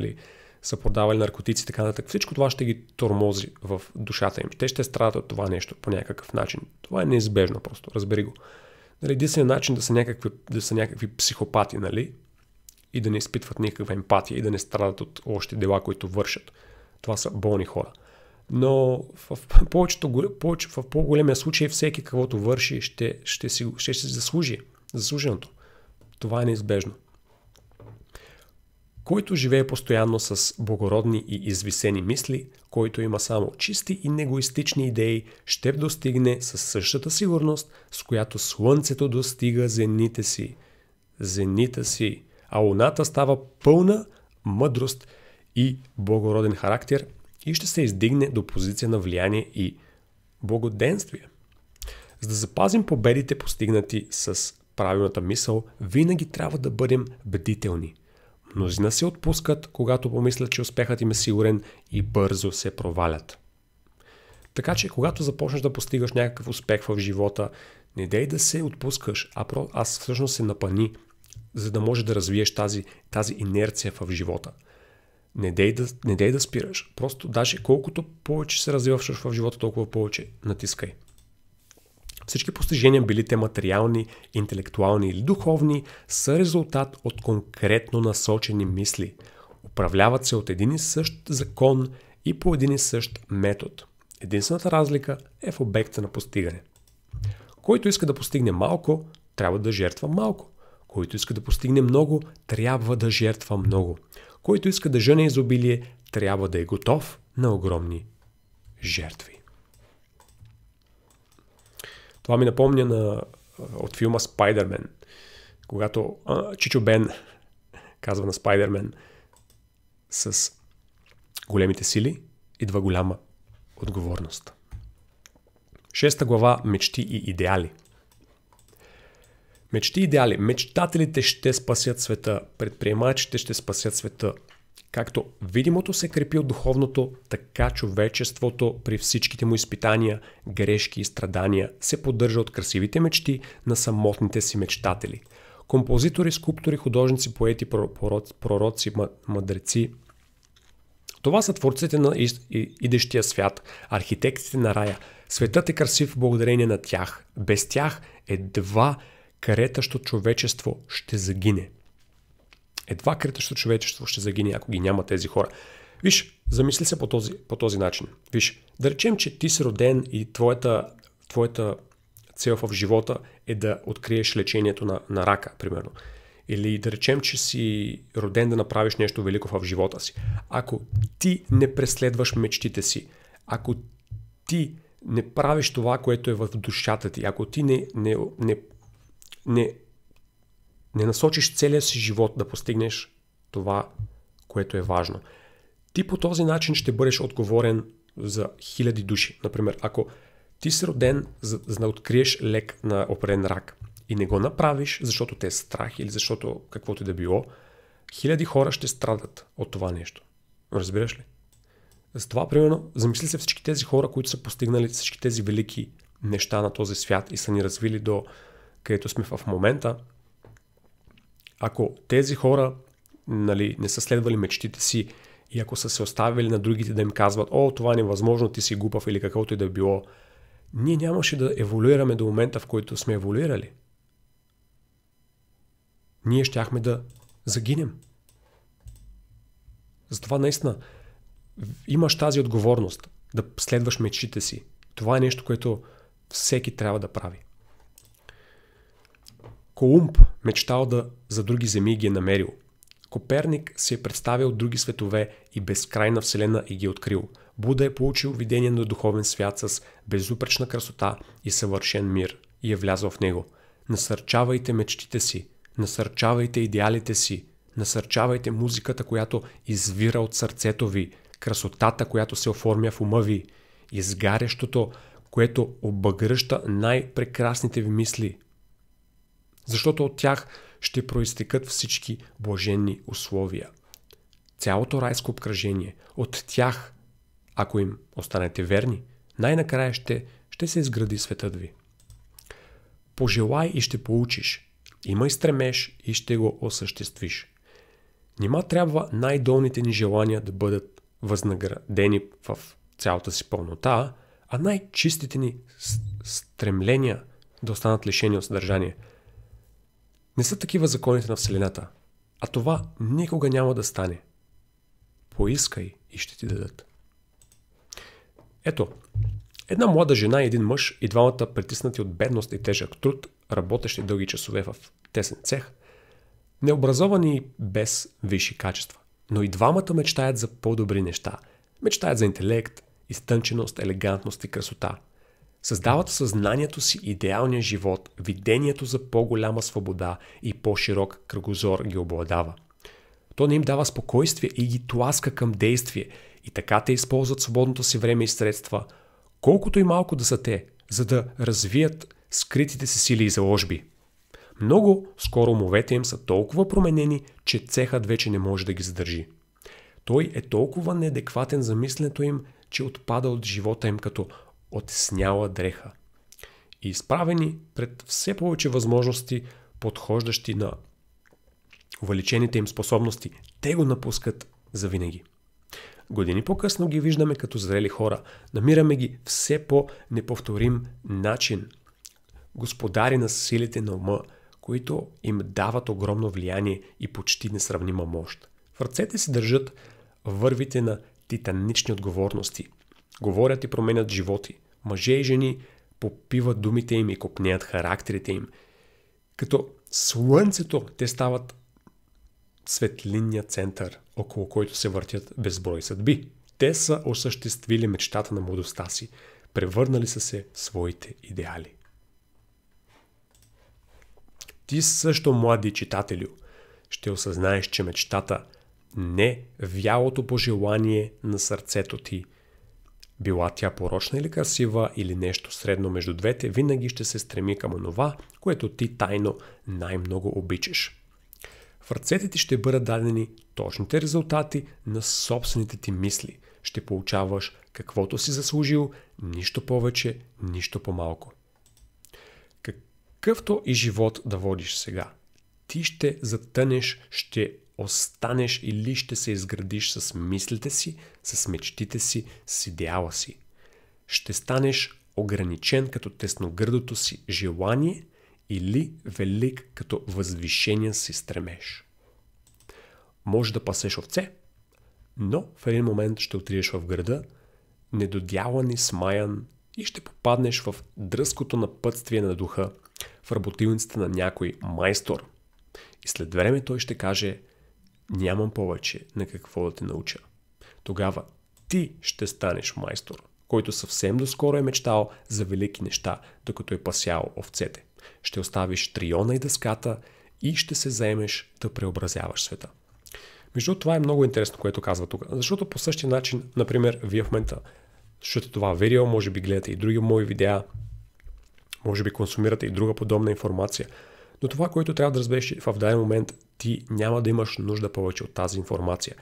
Speaker 1: са продавали наркотици и така нататък. Всичко това ще ги тормози в душата им. Те ще страдат от това нещо по някакъв начин. Това е неизбежно просто, разбери го. Нали, единственият начин да са някакви психопати, нали, и да не изпитват никаква емпатия и да не страдат от още дела, които вършат. Това са болни хора. Но в по-големия случай всеки каквото върши ще си заслужи заслуженото. Това е неизбежно. Който живее постоянно с благородни и извисени мисли, който има само чисти и негоистични идеи, ще достигне със същата сигурност, с която слънцето достига зенита си, а луната става пълна мъдрост и благороден характер и ще се издигне до позиция на влияние и благоденствие. За да запазим победите, постигнати с правилната мисъл, винаги трябва да бъдем бдителни. Мнозина се отпускат, когато помислят, че успехът им е сигурен и бързо се провалят. Така че, когато започнеш да постигаш някакъв успех в живота, не дей да се отпускаш, а всъщност се напъни, за да можеш да развиеш тази инерция в живота. Не дей да спираш. Просто даже колкото повече се развиваш в живота, толкова повече натискай. Всички постижения, били те материални, интелектуални или духовни, са резултат от конкретно насочени мисли. Управляват се от един и същ закон и по един и същ метод. Единствената разлика е в обекта на постигане. Който иска да постигне малко, трябва да жертва малко. Който иска да постигне много, трябва да жертва много. Който иска да жене изобилие, трябва да е готов на огромни жертви. Това ми напомня от филма Спайдермен, когато Чичо Бен казва на Спайдермен: с големите сили идва голяма отговорност. 6 глава: мечти и идеали. Мечти и идеали. Мечтателите ще спасят света, предприемачите ще спасят света. Както видимото се крепи от духовното, така човечеството при всичките му изпитания, грешки и страдания се поддържа от красивите мечти на самотните си мечтатели. Композитори, скулптори, художници, поети, пророци, мъдреци. Това са творците на идещия свят, архитектите на рая. Светът е красив благодарение на тях. Без тях едва каретащо човечество ще загине. Едва каретащо човечество ще загине, ако ги няма тези хора. Виж, замисли се по този начин. Виж, да речем, че ти си роден и твоята цел в живота е да откриеш лечението на рака, примерно. Или да речем, че си роден да направиш нещо велико в живота си. Ако ти не преследваш мечтите си, ако ти не правиш това, което е в душата ти, ако ти не насочиш целия си живот да постигнеш това, което е важно, ти по този начин ще бъдеш отговорен за хиляди души. Например, ако ти си роден за да откриеш лек на определен рак и не го направиш, защото те е страх или защото каквото и да било, хиляди хора ще страдат от това нещо. Разбираш ли? За това, примерно, замисли се всички тези хора, които са постигнали всички тези велики неща на този свят и са ни развили до където сме в момента. Ако тези хора, нали, не са следвали мечтите си и ако са се оставили на другите да им казват: о, това е невъзможно, ти си глупав или каквото и да е било, ние нямаше да еволюираме до момента, в който сме еволюирали. Ние щяхме да загинем. Затова наистина имаш тази отговорност да следваш мечтите си. Това е нещо, което всеки трябва да прави. Колумб мечтал за други земи и ги е намерил. Коперник се е представил други светове и безкрайна вселена и ги е открил. Буда е получил видение на духовен свят с безупречна красота и съвършен мир и е влязъл в него. Насърчавайте мечтите си, насърчавайте идеалите си, насърчавайте музиката, която извира от сърцето ви, красотата, която се оформя в ума ви, изгарящото, което обагръща най-прекрасните ви мисли. Защото от тях ще проистекат всички блаженни условия. Цялото райско обкръжение, от тях, ако им останете верни, най-накрая ще се изгради светът ви. Пожелай и ще получиш. Имай стремеж и ще го осъществиш. Нима трябва най-долните ни желания да бъдат възнаградени в цялата си пълнота, а най-чистите ни стремления да останат лишени от съдържание. Не са такива законите на Вселената, а това никога няма да стане. Поискай и ще ти дадат. Ето, една млада жена и един мъж и двамата притиснати от бедност и тежък труд, работещи дълги часове в тесен цех, необразовани и без висши качества. Но и двамата мечтаят за по-добри неща. Мечтаят за интелект, изтънченост, елегантност и красота. Създават в съзнанието си идеалния живот, видението за по-голяма свобода и по-широк кръгозор ги обладава. То не им дава спокойствие и ги тласка към действие, и така те използват свободното си време и средства, колкото и малко да са те, за да развият скритите си сили и заложби. Много скоро умовете им са толкова променени, че цехът вече не може да ги задържи. Той е толкова неадекватен за мисленето им, че отпада от живота им като отсняла дреха. И изправени пред все повече възможности, подхождащи на увеличените им способности, те го напускат завинаги. Години по-късно ги виждаме като зрели хора, намираме ги все по-неповторим начин, господари на силите на ума, които им дават огромно влияние и почти несравнима мощ. В ръцете си държат вървите на титанични отговорности. Говорят и променят животи. Мъже и жени попиват думите им и копнеят характерите им. Като слънцето те стават светлинния център, около който се въртят безброй съдби. Те са осъществили мечтата на младостта си, превърнали са се в своите идеали. Ти също, млади читателю, ще осъзнаеш, че мечтата не вялото пожелание на сърцето ти, била тя порочна или красива или нещо средно между двете, винаги ще се стреми към онова, което ти тайно най-много обичаш. В ръцете ти ще бъдат дадени точните резултати на собствените ти мисли. Ще получаваш каквото си заслужил, нищо повече, нищо по-малко. Какъвто и живот да водиш сега, ти ще затънеш, ще останеш или ще се изградиш с мислите си, с мечтите си, с идеала си. Ще станеш ограничен като тесногръдото си желание или велик като възвишения си стремеж. Може да пасеш овце, но в един момент ще отидеш в града, недодялан и смаян, и ще попаднеш в дръзкото напътствие на духа, в работилницата на някой майстор. И след време той ще каже: нямам повече на какво да те науча. Тогава ти ще станеш майстор, който съвсем доскоро е мечтал за велики неща, докато е пасял овцете. Ще оставиш триона и дъската и ще се заемеш да преобразяваш света. Между това е много интересно, което казва тук, защото по същия начин, например, вие в момента слушате това видео, може би гледате и други мои видеа, може би консумирате и друга подобна информация, но това, което трябва да разбереш, в даден момент ти няма да имаш нужда повече от тази информация,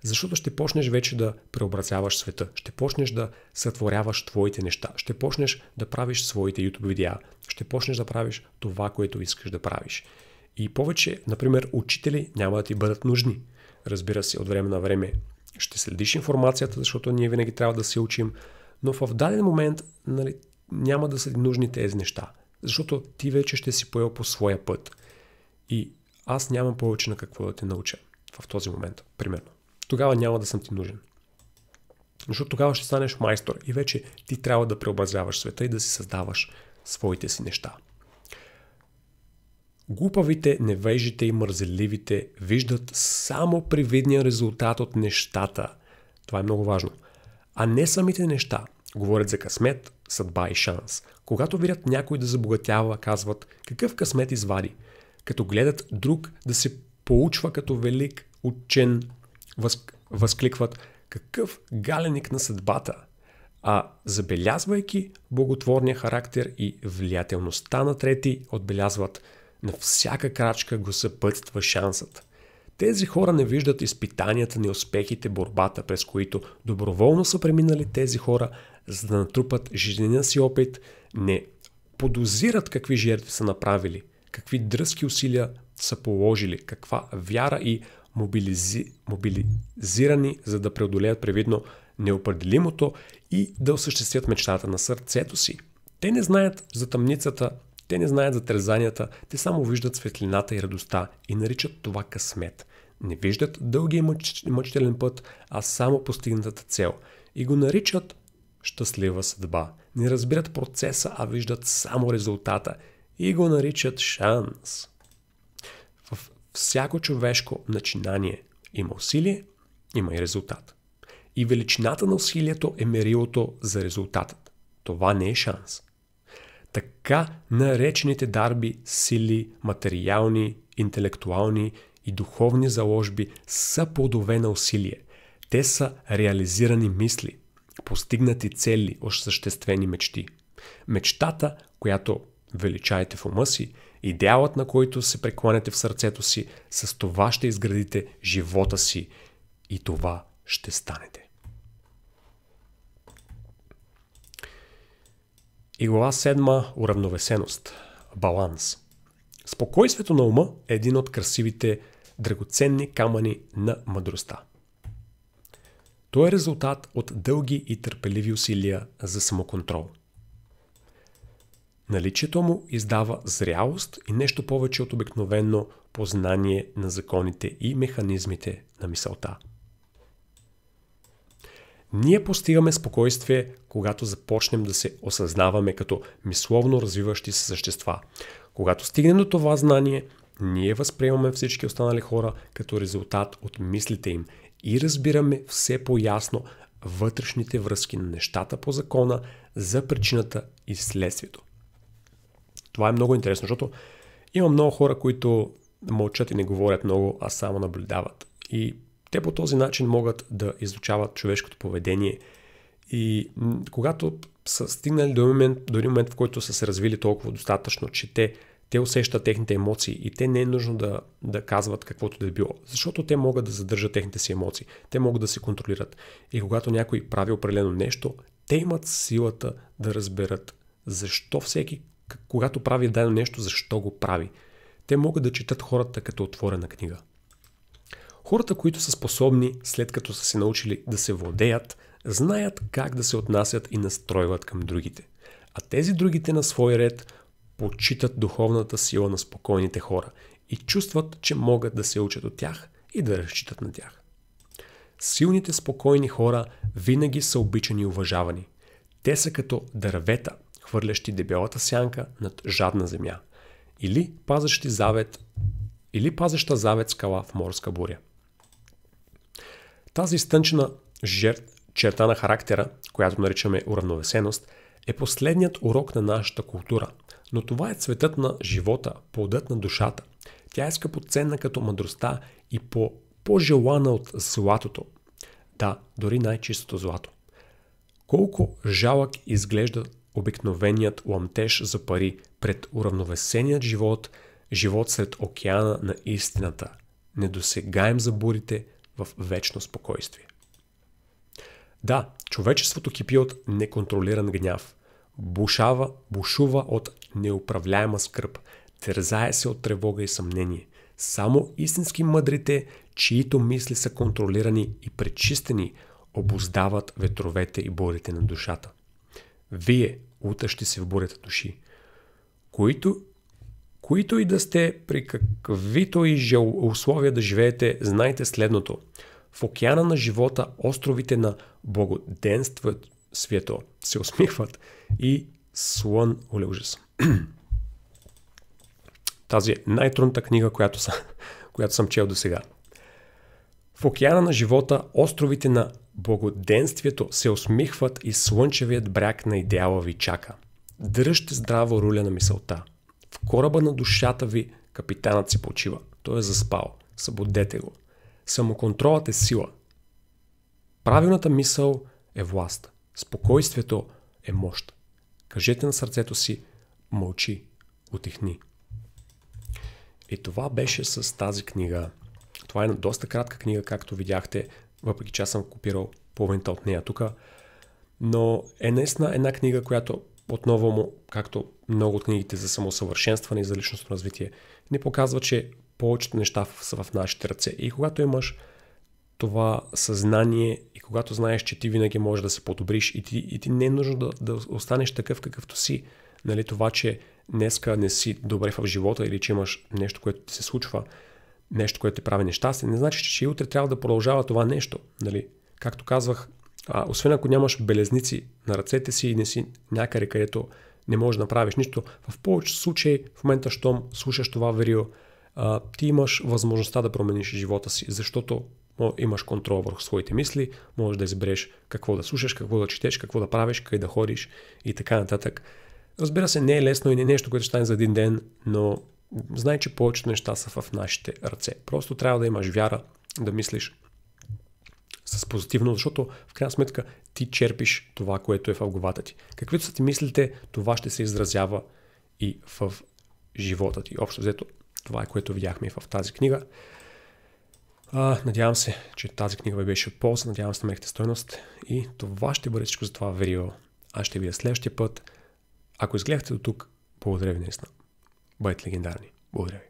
Speaker 1: защото ще почнеш вече да преобразяваш света, ще почнеш да сътворяваш твоите неща, ще почнеш да правиш своите YouTube видеа, ще почнеш да правиш това, което искаш да правиш. И повече, например, учители няма да ти бъдат нужни. Разбира се, от време на време ще следиш информацията, защото ние винаги трябва да се учим, но в даден момент няма да са нужни тези неща, защото ти вече ще си поел по своя път. И аз нямам повече на какво да те науча в този момент, примерно. Тогава няма да съм ти нужен. Защото тогава ще станеш майстор и вече ти трябва да преобразяваш света и да си създаваш своите си неща. Глупавите, невежите и мързеливите виждат само привидния резултат от нещата. Това е много важно. А не самите неща. Говорят за късмет, съдба и шанс. Когато видят някой да забогатява, казват: какъв късмет извади. Като гледат друг да се поучва като велик учен, възкликват: какъв галеник на съдбата. А забелязвайки благотворния характер и влиятелността на трети, отбелязват: на всяка крачка го съпътства шансът. Тези хора не виждат изпитанията, неуспехите, борбата, през които доброволно са преминали тези хора, за да натрупат жизнения си опит, не подозират какви жертви са направили, какви дръзки усилия са положили, каква вяра и мобилизирани, за да преодолеят привидно неопределимото и да осъществят мечтата на сърцето си. Те не знаят за тъмницата, те не знаят за терзанията, те само виждат светлината и радостта и наричат това късмет. Не виждат дългия мъчителен път, а само постигнатата цел и го наричат щастлива съдба. Не разбират процеса, а виждат само резултата и го наричат шанс. В всяко човешко начинание има усилие, има и резултат. И величината на усилието е мерилото за резултатът. Това не е шанс. Така наречените дарби, сили, материални, интелектуални и духовни заложби са плодове на усилие. Те са реализирани мисли, постигнати цели, осъществени мечти. Мечтата, която величаете в ума си, идеалът, на който се прекланяте в сърцето си, с това ще изградите живота си и това ще станете. И глава 7. Уравновесеност. Баланс. Спокойствието на ума е един от красивите, драгоценни камъни на мъдростта. То е резултат от дълги и търпеливи усилия за самоконтрол. Наличието му издава зрялост и нещо повече от обикновено познание на законите и механизмите на мисълта. Ние постигаме спокойствие, когато започнем да се осъзнаваме като мисловно развиващи се същества. Когато стигнем до това знание, ние възприемаме всички останали хора като резултат от мислите им и разбираме все по-ясно вътрешните връзки на нещата по закона за причината и следствието. Това е много интересно, защото има много хора, които мълчат и не говорят много, а само наблюдават. И те по този начин могат да изучават човешкото поведение и когато са стигнали до един момент, в който са се развили толкова достатъчно, че те усещат техните емоции и те не е нужно да казват каквото да е било, защото те могат да задържат техните си емоции, те могат да се контролират. И когато някой прави определено нещо, те имат силата да разберат защо всеки, когато прави дадено нещо, защо го прави. Те могат да четат хората като отворена книга. Хората, които са способни, след като са се научили да се владеят, знаят как да се отнасят и настройват към другите. А тези другите на свой ред почитат духовната сила на спокойните хора и чувстват, че могат да се учат от тях и да разчитат на тях. Силните, спокойни хора винаги са обичани и уважавани. Те са като дървета, хвърлящи дебелата сянка над жадна земя. Или пазеща завет скала в морска буря. Тази изтънчена черта на характера, която наричаме уравновесеност, е последният урок на нашата култура. Но това е цветът на живота, плодът на душата. Тя е скъпоценна като мъдростта и по-желана от златото. Да, дори най-чистото злато. Колко жалък изглежда обикновеният ламтеж за пари пред уравновесеният живот сред океана на истината, недосегаем за бурите в вечно спокойствие. Да, човечеството кипи от неконтролиран гняв, бушува от неуправляема скръб, тързае се от тревога и съмнение. Само истински мъдрите, чието мисли са контролирани и пречистени, обуздават ветровете и бурите на душата. Вие, утъщи се в бурята души, които и да сте, при каквито и условия да живеете, знайте следното. В океана на живота островите на благоденствието се усмихват и слън ужас. Тази е най-трудната книга, която съм чел до сега. В океана на живота островите на благоденствието се усмихват и слънчевият бряг на идеала ви чака. Дръжте здраво руля на мисълта. В кораба на душата ви капитанът си почива. Той е заспал. Събудете го. Самоконтролът е сила. Правилната мисъл е власт. Спокойствието е мощ. Кажете на сърцето си: мълчи, утихни. И това беше с тази книга. Това е една доста кратка книга, както видяхте, въпреки че аз съм копирал половината от нея тук. Но е наистина една книга, която отново, както много от книгите за самосъвършенстване и за личностно развитие, ни показва, че повечето неща са в нашите ръце. И когато имаш това съзнание и когато знаеш, че ти винаги можеш да се подобриш и ти не е нужно да останеш такъв какъвто си. Нали, това, че днеска не си добре в живота или че имаш нещо, което ти се случва, нещо, което те прави нещастен, не значи, че и утре трябва да продължава това нещо. Нали. Както казвах, освен ако нямаш белезници на ръцете си и не си някъде, където не можеш да направиш нищо, в повече случаи, в момента, щом слушаш това видео, ти имаш възможността да промениш живота си, защото имаш контрол върху своите мисли, можеш да избереш какво да слушаш, какво да четеш, какво да правиш, къде да ходиш и така нататък. Разбира се, не е лесно и не е нещо, което ще стане за един ден, но знай, че повечето неща са в нашите ръце. Просто трябва да имаш вяра, да мислиш с позитивно, защото в крайна сметка ти черпиш това, което е в главата ти. Каквито са ти мислите, това ще се изразява и в живота ти. Общо взето, това е което видяхме и в тази книга. Надявам се, че тази книга ви беше от полза, надявам се да намерихте стойност и това ще бъде всичко за това видео. Аз ще видя следващия път. Ако изгледахте до тук, благодаря ви наистина. Бъдете легендарни. Благодаря ви.